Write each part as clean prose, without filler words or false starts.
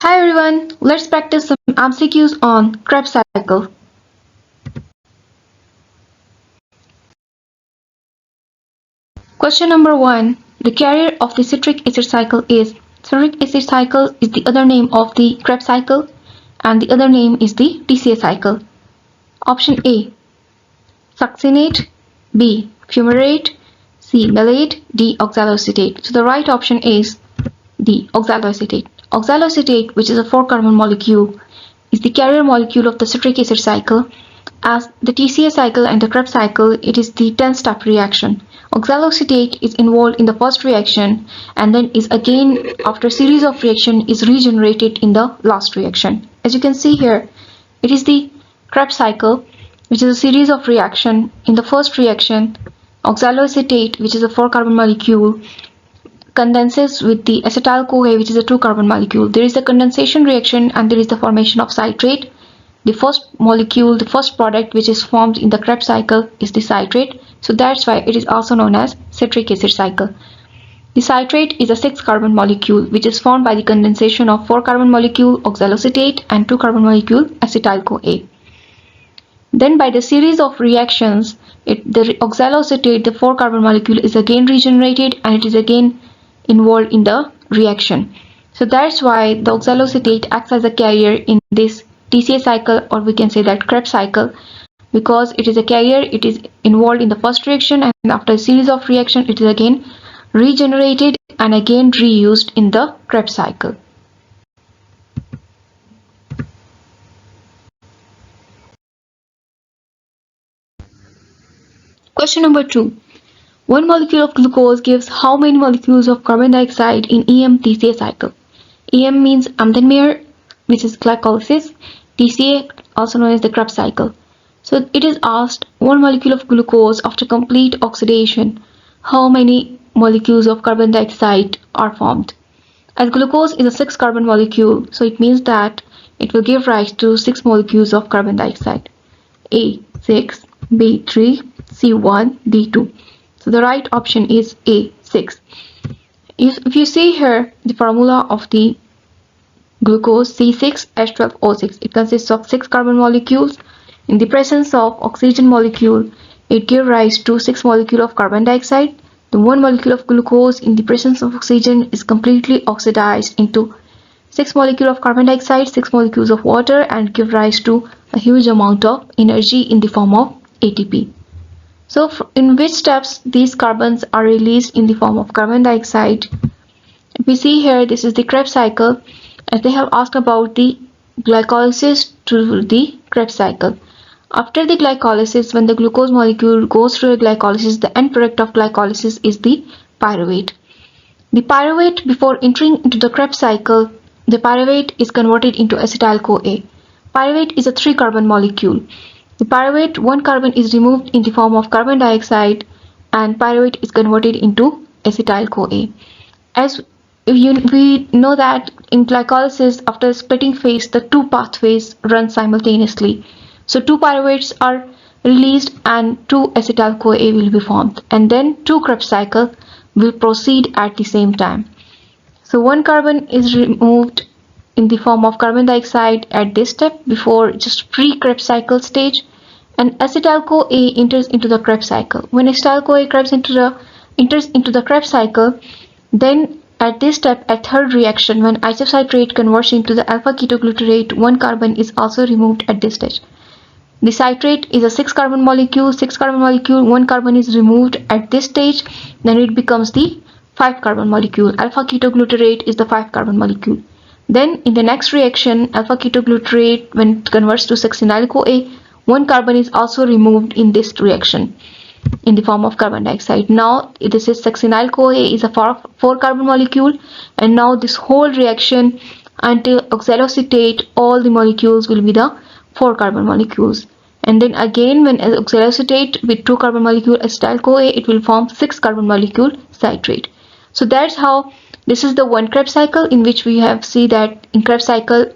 Hi everyone, let's practice some MCQs on Krebs cycle. Question number 1. The carrier of the citric acid cycle is citric acid cycle is the other name of the Krebs cycle and the other name is the TCA cycle. Option A. Succinate, B. Fumarate, C. Malate, D. Oxaloacetate. So the right option is D. Oxaloacetate. Oxaloacetate, which is a 4-carbon molecule, is the carrier molecule of the citric acid cycle. As the TCA cycle and the Krebs cycle, it is the 10-step reaction. Oxaloacetate is involved in the first reaction and then is again, after a series of reaction, is regenerated in the last reaction. As you can see here, it is the Krebs cycle, which is a series of reaction. In the first reaction, oxaloacetate, which is a 4-carbon molecule, condenses with the acetyl-CoA, which is a 2-carbon molecule. There is a condensation reaction and there is the formation of citrate. The first molecule, the first product which is formed in the Krebs cycle is the citrate. So that's why it is also known as citric acid cycle. The citrate is a 6-carbon molecule which is formed by the condensation of 4-carbon molecule oxaloacetate and 2-carbon molecule acetyl-CoA. Then by the series of reactions, the oxaloacetate, the 4-carbon molecule, is again regenerated and it is again involved in the reaction. So that's why the oxaloacetate acts as a carrier in this TCA cycle, or we can say that Krebs cycle, because it is a carrier, it is involved in the first reaction and after a series of reaction it is again regenerated and again reused in the Krebs cycle. Question number 2. One molecule of glucose gives how many molecules of carbon dioxide in EM-TCA cycle? EM means Embden-Meier, which is glycolysis. TCA, also known as the Krebs cycle. So it is asked, one molecule of glucose after complete oxidation, how many molecules of carbon dioxide are formed? As glucose is a 6-carbon molecule, so it means that it will give rise to 6 molecules of carbon dioxide. A 6, B 3, C 1, D 2. So the right option is A 6. If you see here the formula of the glucose C6H12O6, it consists of 6 carbon molecules. In the presence of oxygen molecule, it gives rise to 6 molecules of carbon dioxide. The 1 molecule of glucose in the presence of oxygen is completely oxidized into 6 molecules of carbon dioxide, 6 molecules of water, and give rise to a huge amount of energy in the form of ATP. So in which steps these carbons are released in the form of carbon dioxide? If we see here, this is the Krebs cycle, as they have asked about the glycolysis to the Krebs cycle. After the glycolysis, when the glucose molecule goes through the glycolysis, the end product of glycolysis is the pyruvate. The pyruvate, before entering into the Krebs cycle, the pyruvate is converted into acetyl-CoA. Pyruvate is a 3-carbon molecule. The pyruvate, 1 carbon is removed in the form of carbon dioxide and pyruvate is converted into acetyl-CoA. As we know that in glycolysis, after splitting phase, the 2 pathways run simultaneously. So 2 pyruvates are released and 2 acetyl-CoA will be formed, and then 2 Krebs cycle will proceed at the same time. So 1 carbon is removed in the form of carbon dioxide at this step before just pre-Krebs cycle stage, and acetyl-CoA enters into the Krebs cycle. When acetyl-CoA enters into the Krebs cycle, then at this step, at third reaction, when isocitrate converts into the alpha-ketoglutarate, 1 carbon is also removed at this stage. The citrate is a 6-carbon molecule, 1 carbon is removed at this stage, then it becomes the 5-carbon molecule. Alpha-ketoglutarate is the 5-carbon molecule. Then in the next reaction, alpha-ketoglutarate, when it converts to succinyl-CoA, 1 carbon is also removed in this reaction in the form of carbon dioxide. Now this is succinyl-CoA is a 4-carbon molecule, and now this whole reaction until oxaloacetate, all the molecules will be the 4-carbon molecules. And then again, when oxaloacetate with 2-carbon molecule acetyl-CoA, it will form 6-carbon molecule citrate. So that's how this is the 1 Krebs cycle, in which we have see that in Krebs cycle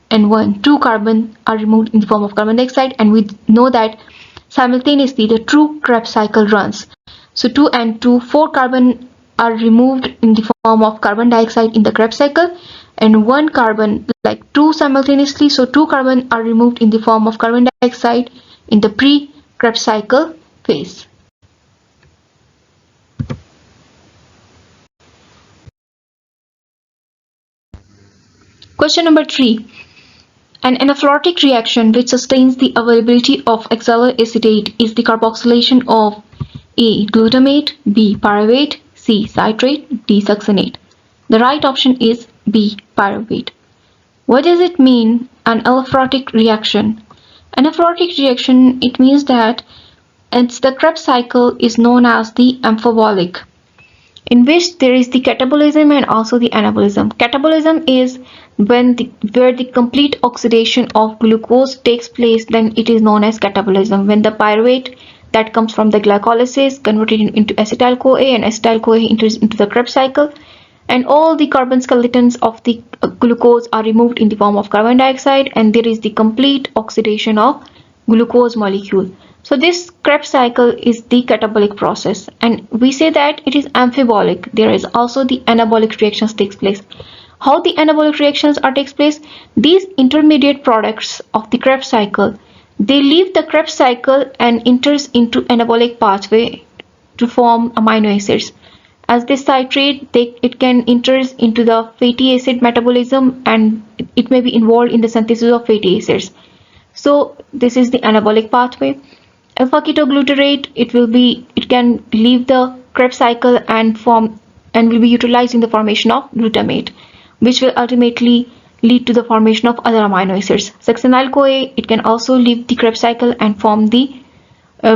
2 carbon are removed in the form of carbon dioxide, and we know that simultaneously the true Krebs cycle runs. So 2 and 2, 4 carbon are removed in the form of carbon dioxide in the Krebs cycle, and one carbon, like two simultaneously, so two carbon are removed in the form of carbon dioxide in the pre-Krebs cycle phase. Question number 3. An anaphylactic reaction which sustains the availability of oxaloacetate is the carboxylation of A. Glutamate, B. Pyruvate, C. Citrate, D. Succinate. The right option is B. Pyruvate. What does it mean, an anaphylactic reaction? Anaphylactic reaction, it means that the Krebs cycle is known as the amphibolic, in which there is the catabolism and also the anabolism. Catabolism is where the complete oxidation of glucose takes place, then it is known as catabolism. When the pyruvate that comes from the glycolysis converted into acetyl-CoA, and acetyl-CoA enters into the Krebs cycle, and all the carbon skeletons of the glucose are removed in the form of carbon dioxide, and there is the complete oxidation of glucose molecule. So this Krebs cycle is the catabolic process, and we say that it is amphibolic. There is also the anabolic reactions takes place. How the anabolic reactions takes place? These intermediate products of the Krebs cycle, they leave the Krebs cycle and enters into anabolic pathway to form amino acids. As this citrate, it can enters into the fatty acid metabolism, and it may be involved in the synthesis of fatty acids. So this is the anabolic pathway. Alpha ketoglutarate, it can leave the Krebs cycle and will be utilized in the formation of glutamate, which will ultimately lead to the formation of other amino acids. Succinyl-CoA, it can also leave the Krebs cycle and form the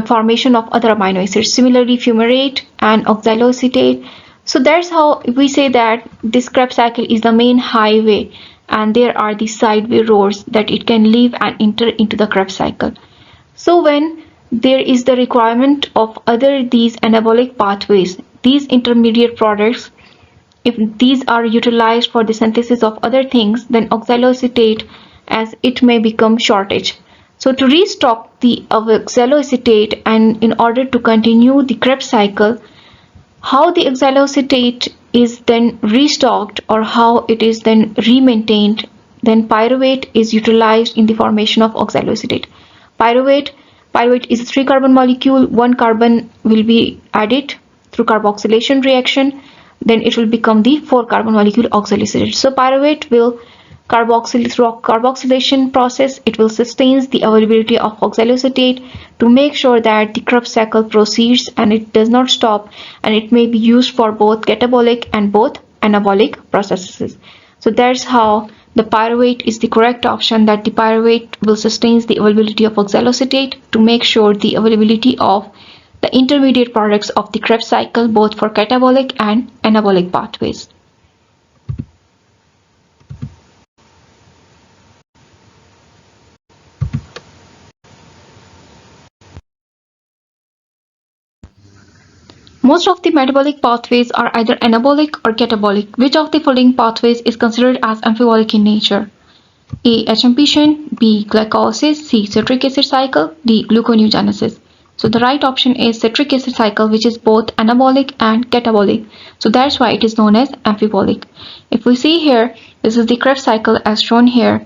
formation of other amino acids. Similarly, fumarate and oxaloacetate. So that's how we say that this Krebs cycle is the main highway, and there are the sideway roads that it can leave and enter into the Krebs cycle. So when there is the requirement of these anabolic pathways, these intermediate products, if these are utilized for the synthesis of other things, then oxaloacetate, as it may become shortage. So to restock the oxaloacetate, and in order to continue the Krebs cycle, how the oxaloacetate is then restocked or how it is then remaintained, then pyruvate is utilized in the formation of oxaloacetate. Pyruvate is a 3-carbon molecule. One carbon will be added through carboxylation reaction, then it will become the 4-carbon molecule oxaloacetate. So pyruvate will through carboxylation process, it will sustain the availability of oxaloacetate to make sure that the Krebs cycle proceeds and it does not stop, and it may be used for both catabolic and both anabolic processes. So that's how the pyruvate is the correct option, that the pyruvate will sustain the availability of oxaloacetate to make sure the availability of the intermediate products of the Krebs cycle, both for catabolic and anabolic pathways. Most of the metabolic pathways are either anabolic or catabolic. Which of the following pathways is considered as amphibolic in nature? A. HMP chain, B. Glycolysis, C. Citric acid cycle, D. Gluconeogenesis. So the right option is citric acid cycle, which is both anabolic and catabolic. So that's why it is known as amphibolic. If we see here, this is the Krebs cycle as shown here.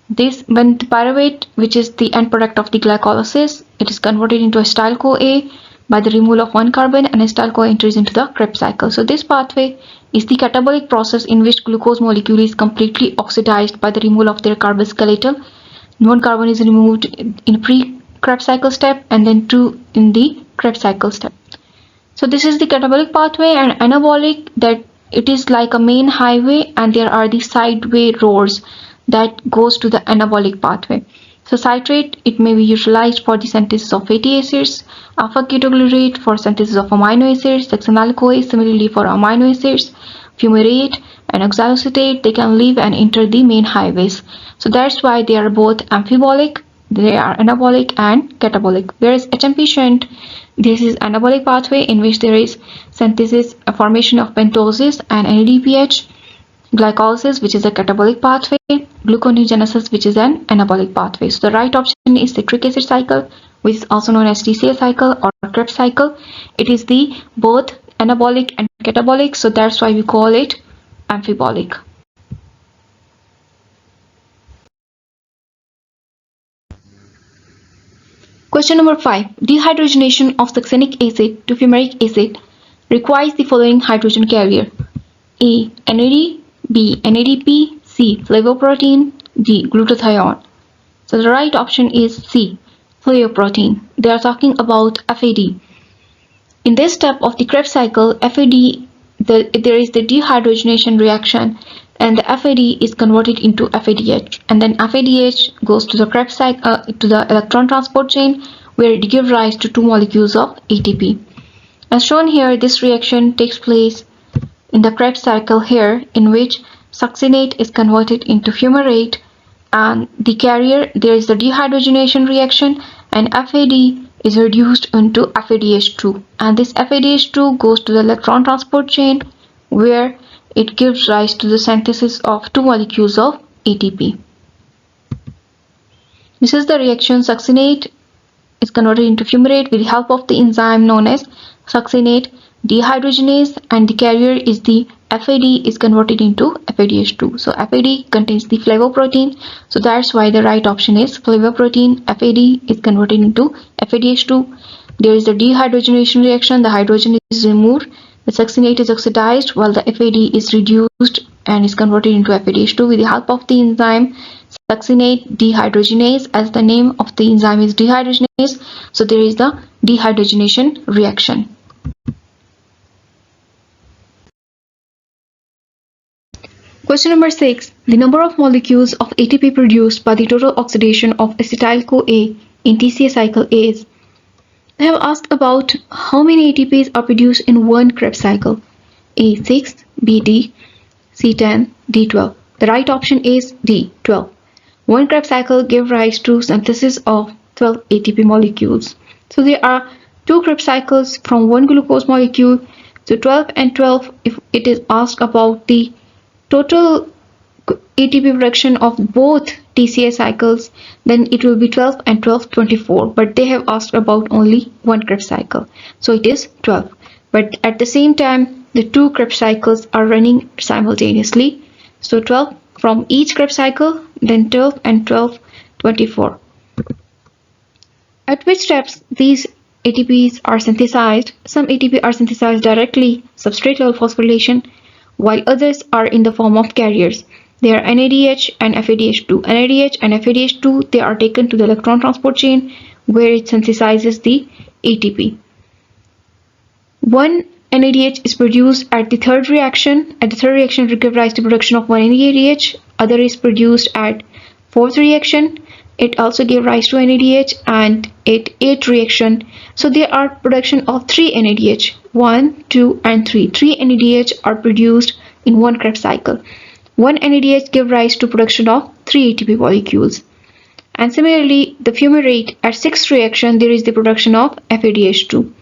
When the pyruvate, which is the end product of the glycolysis, it is converted into acetyl-CoA by the removal of one carbon, and acetyl-CoA enters into the Krebs cycle. So this pathway is the catabolic process in which glucose molecule is completely oxidized by the removal of their carbon skeletal. One carbon is removed in pre-Krebs cycle step, and then two in the Krebs cycle step. So this is the catabolic pathway. And anabolic, that it is like a main highway, and there are the sideway roads that goes to the anabolic pathway. So citrate, it may be utilized for the synthesis of fatty acids, alpha ketoglutarate for synthesis of amino acids, succinyl-CoA similarly for amino acids, fumarate and oxaloacetate, they can leave and enter the main highways. So that's why they are both amphibolic, they are anabolic and catabolic. Whereas HMP shunt, this is anabolic pathway in which there is synthesis, a formation of pentoses and NADPH, glycolysis, which is a catabolic pathway, gluconeogenesis, which is an anabolic pathway. So the right option is citric acid cycle, which is also known as TCA cycle or Krebs cycle. It is the both anabolic and catabolic, so that's why we call it amphibolic. Question number 5. Dehydrogenation of succinic acid to fumaric acid requires the following hydrogen carrier: A. NAD, B. NADP, C. Flavoprotein, D. Glutathione. So the right option is C. Flavoprotein. They are talking about FAD. In this step of the Krebs cycle, FAD, there is the dehydrogenation reaction, and the FAD is converted into FADH, and then FADH goes to the Krebs cycle, to the electron transport chain, where it gives rise to two molecules of ATP. As shown here, this reaction takes place in the Krebs cycle here, in which succinate is converted into fumarate, and the carrier, there is the dehydrogenation reaction, and FAD is reduced into FADH2, and this FADH2 goes to the electron transport chain, where it gives rise to the synthesis of two molecules of ATP. This is the reaction. Succinate is converted into fumarate with the help of the enzyme known as succinate dehydrogenase, and the carrier is the FAD is converted into FADH2. So FAD contains the flavoprotein, so that's why the right option is flavoprotein. FAD is converted into FADH2. There is a dehydrogenation reaction. The hydrogen is removed. The succinate is oxidized while the FAD is reduced and is converted into FADH2 with the help of the enzyme succinate dehydrogenase, as the name of the enzyme is dehydrogenase. So there is the dehydrogenation reaction. Question number 6. The number of molecules of ATP produced by the total oxidation of acetyl-CoA in TCA cycle is. I have asked about how many ATPs are produced in one Krebs cycle. A 6, B D, C 10, D 12. The right option is D 12. One Krebs cycle gives rise to synthesis of 12 ATP molecules. So there are two Krebs cycles from one glucose molecule. So 12 and 12, if it is asked about the total ATP production of both TCA cycles, then it will be 12 and 12, 24. But they have asked about only one Krebs cycle. So it is 12. But at the same time, the two Krebs cycles are running simultaneously. So 12 from each Krebs cycle, then 12 and 12, 24. At which steps these ATPs are synthesized? Some ATP are synthesized directly, substrate level phosphorylation, while others are in the form of carriers. They are NADH and FADH2. NADH and FADH2, they are taken to the electron transport chain, where it synthesizes the ATP. One NADH is produced at the third reaction. At the third reaction, it gives rise to production of one NADH. Other is produced at fourth reaction. It also gave rise to NADH, and at eighth reaction. So there are production of three NADH. 1, 2, and 3. 3 NADH are produced in one Krebs cycle. One NADH gives rise to production of 3 ATP molecules. And similarly, the fumarate at sixth reaction, there is the production of FADH2.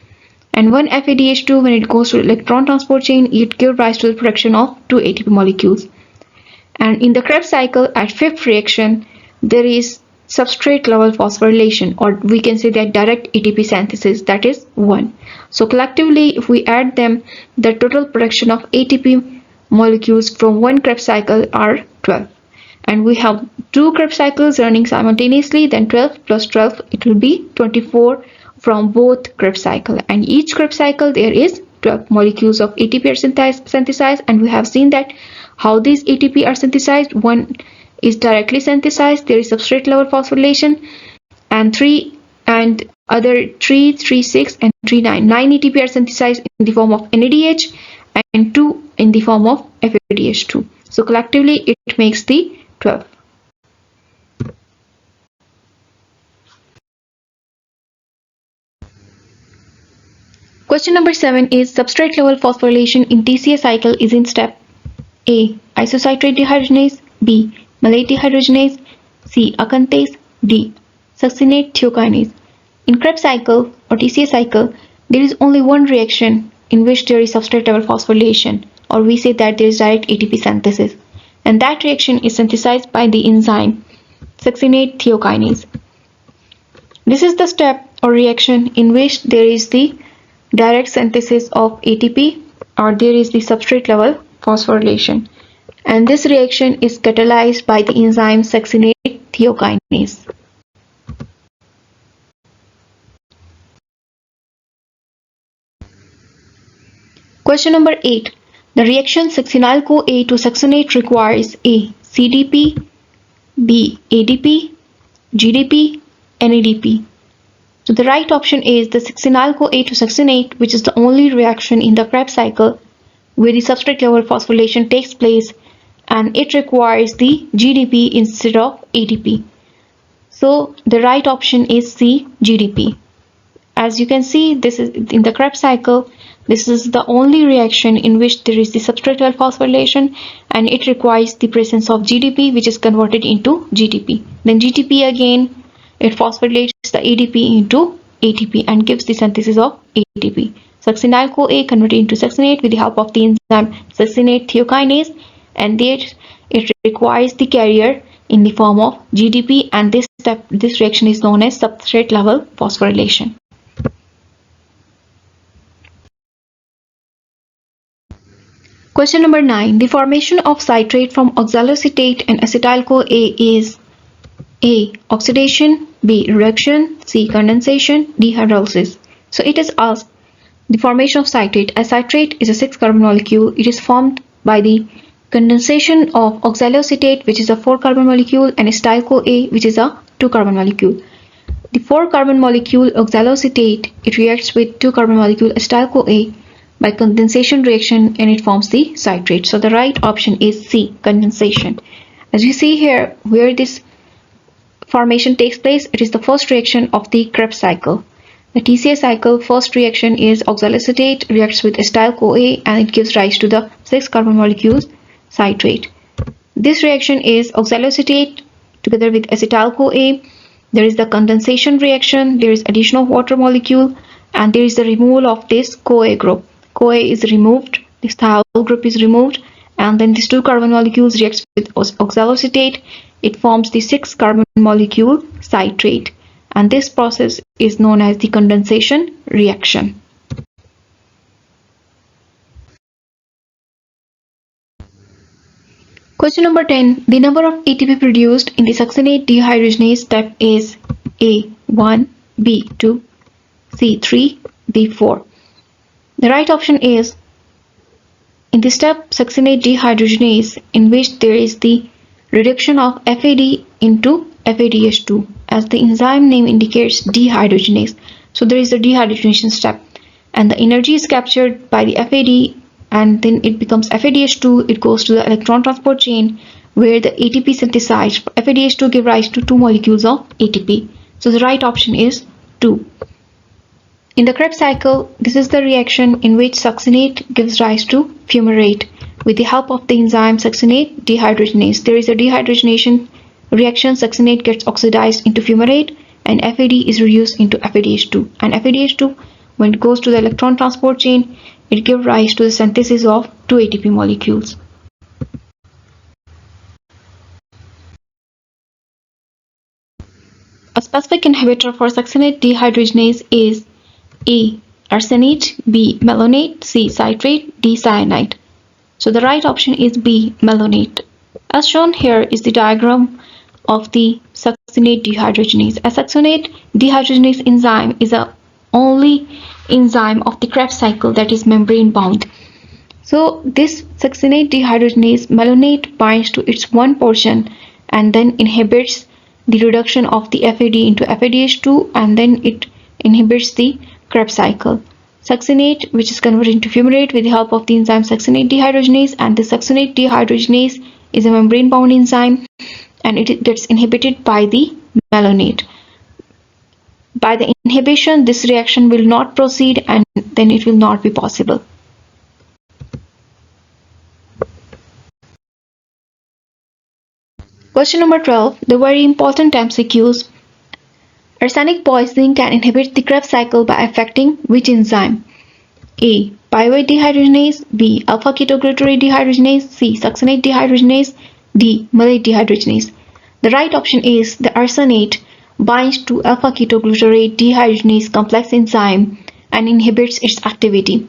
And one FADH2, when it goes to electron transport chain, it gives rise to the production of 2 ATP molecules. And in the Krebs cycle at fifth reaction, there is substrate level phosphorylation, or we can say that direct ATP synthesis, that is 1. So collectively, if we add them, the total production of ATP molecules from one Krebs cycle are 12. And we have two Krebs cycles running simultaneously, then 12 plus 12, it will be 24 from both Krebs cycle. And each Krebs cycle, there is 12 molecules of ATP are synthesized, and we have seen that how these ATP are synthesized. One is directly synthesized, there is substrate level phosphorylation, and 3 and other 3, 3, 6, and 3, 9. 9 ATP are synthesized in the form of NADH, and 2 in the form of FADH2. So collectively, it makes the 12. Question number 7 is substrate level phosphorylation in TCA cycle is in step A. Isocitrate dehydrogenase, B. Malate dehydrogenase, C. Acanthase, D. Succinate thiokinase. In Krebs cycle or TCA cycle, there is only one reaction in which there is substrate level phosphorylation, or we say that there is direct ATP synthesis, and that reaction is synthesized by the enzyme succinate thiokinase. This is the step or reaction in which there is the direct synthesis of ATP, or there is the substrate level phosphorylation, and this reaction is catalyzed by the enzyme succinate thiokinase. Question number 8. The reaction succinyl-CoA to succinate requires A. CDP, B. ADP, GDP, NADP. So the right option is the succinyl-CoA to succinate, which is the only reaction in the Krebs cycle where the substrate level phosphorylation takes place, and it requires the GDP instead of ADP. So the right option is C, GDP. As you can see, this is in the Krebs cycle. This is the only reaction in which there is the substrate level phosphorylation, and it requires the presence of GDP, which is converted into GTP. Then GTP again, it phosphorylates the ADP into ATP and gives the synthesis of ATP. Succinyl-CoA converted into succinate with the help of the enzyme succinate thiokinase, and it requires the carrier in the form of GDP, and this reaction is known as substrate level phosphorylation. Question number 9. The formation of citrate from oxaloacetate and acetyl-CoA is A. Oxidation, B. Reduction, C. Condensation, D. Hydrolysis. So it is asked the formation of citrate. As citrate is a 6-carbon molecule, it is formed by the condensation of oxaloacetate, which is a 4-carbon molecule, and acetyl-CoA, which is a 2-carbon molecule. The 4-carbon molecule oxaloacetate, it reacts with 2-carbon molecule acetyl-CoA by condensation reaction, and it forms the citrate. So the right option is C, condensation. As you see here, where this formation takes place, it is the first reaction of the Krebs cycle. The TCA cycle, first reaction is oxaloacetate reacts with acetyl-CoA, and it gives rise to the 6-carbon molecules citrate. This reaction is oxaloacetate together with acetyl-CoA. There is the condensation reaction, there is addition of water molecule, and there is the removal of this CoA group. CoA is removed, this thiol group is removed, and then these 2-carbon molecules reacts with oxaloacetate. It forms the 6-carbon molecule citrate, and this process is known as the condensation reaction. Question number 10. The number of ATP produced in the succinate dehydrogenase step is A. 1, B. 2, C. 3, D. 4. The right option is in the step succinate dehydrogenase, in which there is the reduction of FAD into FADH2, as the enzyme name indicates, dehydrogenase. So there is the dehydrogenation step, and the energy is captured by the FAD, and then it becomes FADH2. It goes to the electron transport chain where the ATP synthesized. FADH2 gives rise to 2 molecules of ATP. So the right option is 2. In the Krebs cycle, this is the reaction in which succinate gives rise to fumarate with the help of the enzyme succinate dehydrogenase. There is a dehydrogenation reaction. Succinate gets oxidized into fumarate, and FAD is reduced into FADH2. And FADH2, when it goes to the electron transport chain, it gives rise to the synthesis of 2 ATP molecules. A specific inhibitor for succinate dehydrogenase is A. Arsenate, B. Malonate, C. Citrate, D. Cyanide. So the right option is B. Malonate. As shown here is the diagram of the succinate dehydrogenase. A succinate dehydrogenase enzyme is the only enzyme of the Krebs cycle that is membrane bound. So this succinate dehydrogenase malonate binds to its one portion and then inhibits the reduction of the FAD into FADH2, and then it inhibits the Krebs cycle. Succinate, which is converted into fumarate with the help of the enzyme succinate dehydrogenase, and the succinate dehydrogenase is a membrane bound enzyme, and it gets inhibited by the malonate. By the inhibition, this reaction will not proceed, and then it will not be possible. Question number 12. The very important MCQs. Arsenic poisoning can inhibit the Krebs cycle by affecting which enzyme? A. Pyruvate dehydrogenase, B. alpha-ketoglutarate dehydrogenase, C. Succinate dehydrogenase, D. Malate dehydrogenase. The right option is the arsenate binds to alpha-ketoglutarate dehydrogenase complex enzyme and inhibits its activity.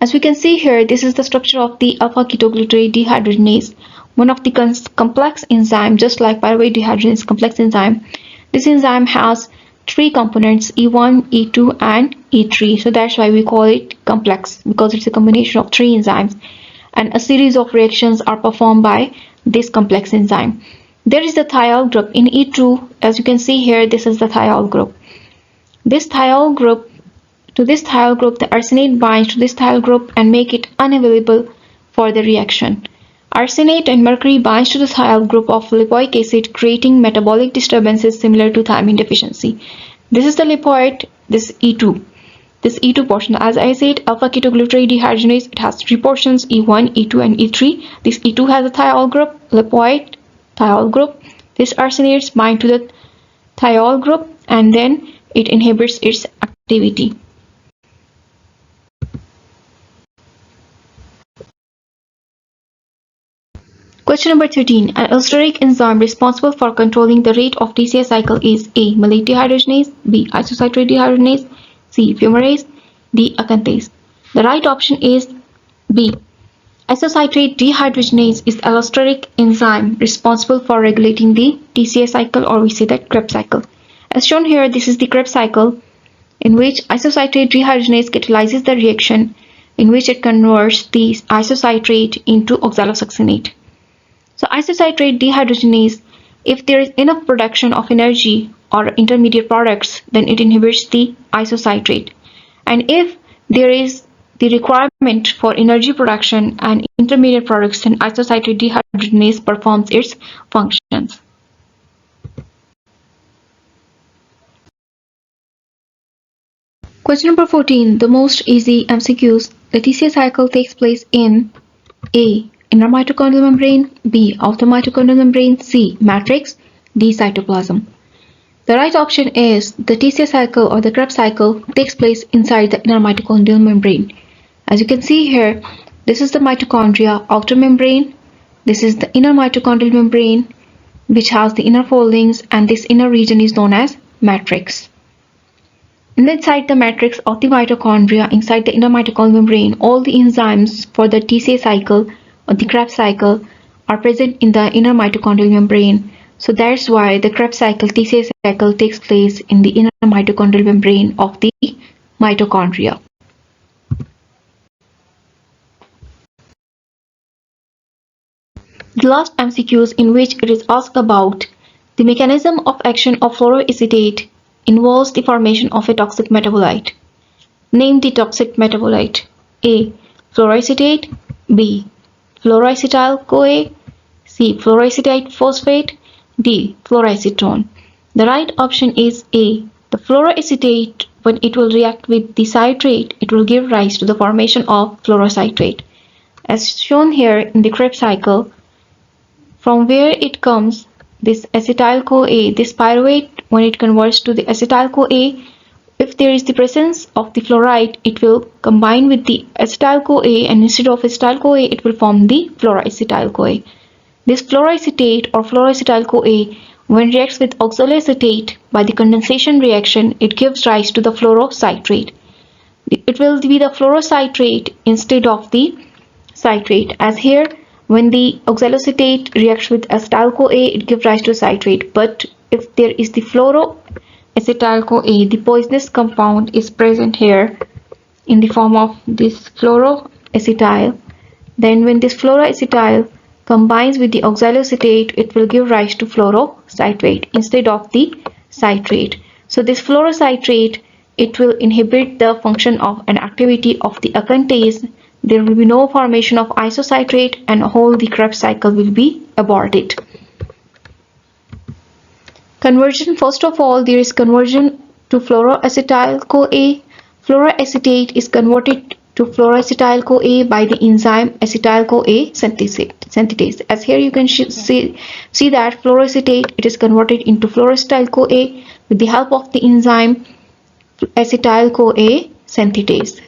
As we can see here, this is the structure of the alpha-ketoglutarate dehydrogenase, one of the complex enzyme, just like pyruvate dehydrogenase complex enzyme. This enzyme has three components, E1, E2 and E3. So that's why we call it complex, because it's a combination of three enzymes and a series of reactions are performed by this complex enzyme. There is the thiol group in E2. As you can see here, this is the thiol group. This thiol group, the arsenate binds to this thiol group and make it unavailable for the reaction. Arsenate and mercury binds to the thiol group of lipoic acid, creating metabolic disturbances similar to thiamine deficiency. This is the lipoid, this E2. This E2 portion, as I said, alpha ketoglutarate dehydrogenase, it has three portions, E1, E2 and E3. This E2 has a thiol group, lipoid thiol group. This arsenates bind to the thiol group and then it inhibits its activity. Question number 13. An allosteric enzyme responsible for controlling the rate of TCA cycle is A. Maleic dehydrogenase, B. Isocitrate dehydrogenase, C. Fumarase, D. Acanthase. The right option is B. Isocitrate dehydrogenase is the allosteric enzyme responsible for regulating the TCA cycle, or we say that Krebs cycle. As shown here, this is the Krebs cycle in which isocitrate dehydrogenase catalyzes the reaction in which it converts the isocitrate into oxalosuccinate. So isocitrate dehydrogenase, if there is enough production of energy or intermediate products, then it inhibits the isocitrate. And if there is the requirement for energy production and intermediate products, then isocitrate dehydrogenase performs its functions. Question number 14. The most easy MCQs. The TCA cycle takes place in A. Inner mitochondrial membrane, B. Outer mitochondrial membrane, C. Matrix, D. Cytoplasm. The right option is the TCA cycle or the Krebs cycle takes place inside the inner mitochondrial membrane. As you can see here, this is the mitochondria outer membrane, this is the inner mitochondrial membrane which has the inner foldings, and this inner region is known as matrix. And inside the matrix of the mitochondria, inside the inner mitochondrial membrane, all the enzymes for the TCA cycle or the Krebs cycle are present in the inner mitochondrial membrane. So that's why the Krebs cycle, TCA cycle, takes place in the inner mitochondrial membrane of the mitochondria. The last MCQs in which it is asked about the mechanism of action of fluoroacetate involves the formation of a toxic metabolite. Name the toxic metabolite. A. Fluoroacetate, B. Fluoroacetyl-CoA, C. Fluoroacetate phosphate, D. Fluoroacetone. The right option is A. The fluoroacetate, when it will react with the citrate, it will give rise to the formation of fluorocitrate. As shown here in the Krebs cycle, from where it comes, this acetyl-CoA, this pyruvate, when it converts to the acetyl-CoA, if there is the presence of the fluoride, it will combine with the acetyl-CoA, and instead of acetyl-CoA, it will form the fluoroacetyl-CoA. This fluoroacetate or fluoroacetyl-CoA, when reacts with oxaloacetate by the condensation reaction, it gives rise to the fluorocitrate. It will be the fluorocitrate instead of the citrate. As here, when the oxaloacetate reacts with acetyl-CoA, it gives rise to citrate. But if there is the fluoroacetyl-CoA, the poisonous compound is present here in the form of this fluoroacetyl. Then when this fluoroacetyl combines with the oxaloacetate, it will give rise to fluorocitrate instead of the citrate. So this fluorocitrate, it will inhibit the function of an activity of the acanthase. There will be no formation of isocitrate and whole the Krebs cycle will be aborted. Conversion. First of all, there is conversion to fluoroacetyl-CoA. Fluoroacetate is converted to fluoroacetyl-CoA by the enzyme acetyl-CoA synthetase. As here you can see that fluoroacetate, it is converted into fluoroacetyl-CoA with the help of the enzyme acetyl-CoA synthetase.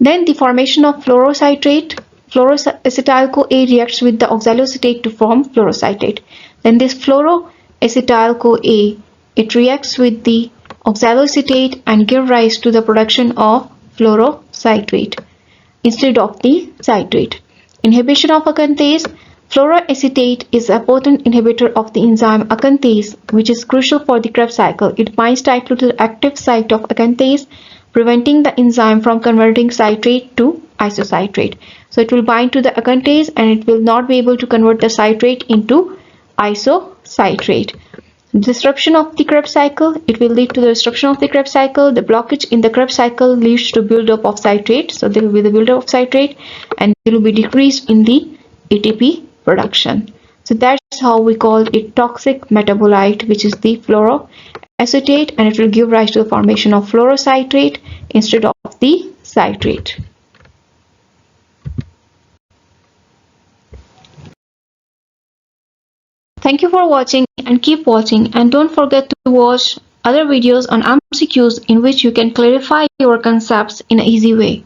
Then the formation of fluorocitrate, fluoroacetyl-CoA reacts with the oxaloacetate to form fluorocitrate. Then this fluoroacetyl-CoA, it reacts with the oxaloacetate and give rise to the production of fluorocitrate instead of the citrate. Inhibition of acanthase. Fluoroacetate is a potent inhibitor of the enzyme acanthase, which is crucial for the Krebs cycle. It binds tightly to the active site of acanthase, preventing the enzyme from converting citrate to isocitrate. So it will bind to the acanthase and it will not be able to convert the citrate into isocitrate. Disruption of the Krebs cycle, it will lead to the disruption of the Krebs cycle. The blockage in the Krebs cycle leads to buildup of citrate. So there will be the buildup of citrate and there will be decrease in the ATP production. So that's how we call it toxic metabolite, which is the fluoroacetate, and it will give rise to the formation of fluorocitrate instead of the citrate. Thank you for watching and keep watching, and don't forget to watch other videos on MCQs in which you can clarify your concepts in an easy way.